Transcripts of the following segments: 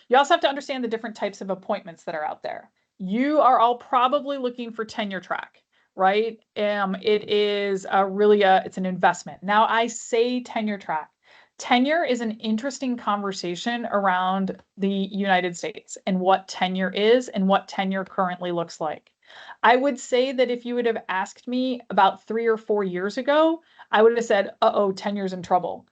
You also have to understand the different types of appointments that are out there. You are all probably looking for tenure track, right? It is it's an investment. Now I say tenure track. Tenure is an interesting conversation around the United States and what tenure is and what tenure currently looks like. I would say that if you would have asked me about 3 or 4 years ago, I would have said, uh-oh, tenure's in trouble.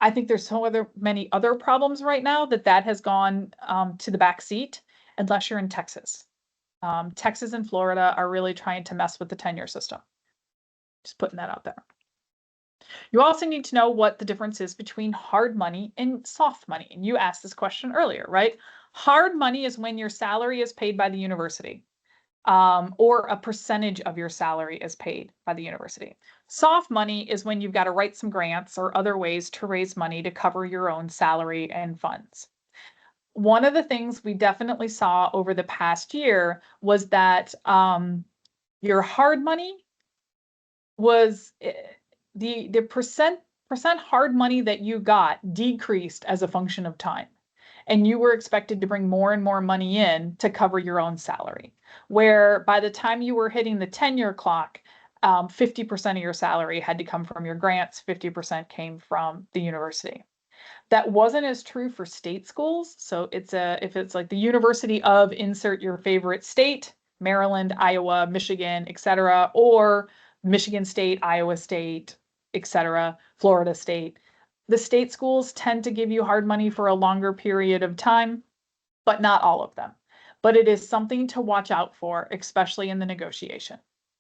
I think there's many other problems right now that has gone to the back seat, unless you're in Texas. Texas and Florida are really trying to mess with the tenure system. Just putting that out there. You also need to know what the difference is between hard money and soft money. And you asked this question earlier, right? Hard money is when your salary is paid by the university, or a percentage of your salary is paid by the university. Soft money is when you've got to write some grants or other ways to raise money to cover your own salary and funds. One of the things we definitely saw over the past year was that your hard money was the percent hard money that you got decreased as a function of time. And you were expected to bring more and more money in to cover your own salary. Where by the time you were hitting the tenure clock, 50% of your salary had to come from your grants, 50% came from the university. That wasn't as true for state schools. So if it's like the University of insert your favorite state, Maryland, Iowa, Michigan, etc., or Michigan State, Iowa State, etc., Florida State. The state schools tend to give you hard money for a longer period of time, but not all of them. But it is something to watch out for, especially in the negotiation.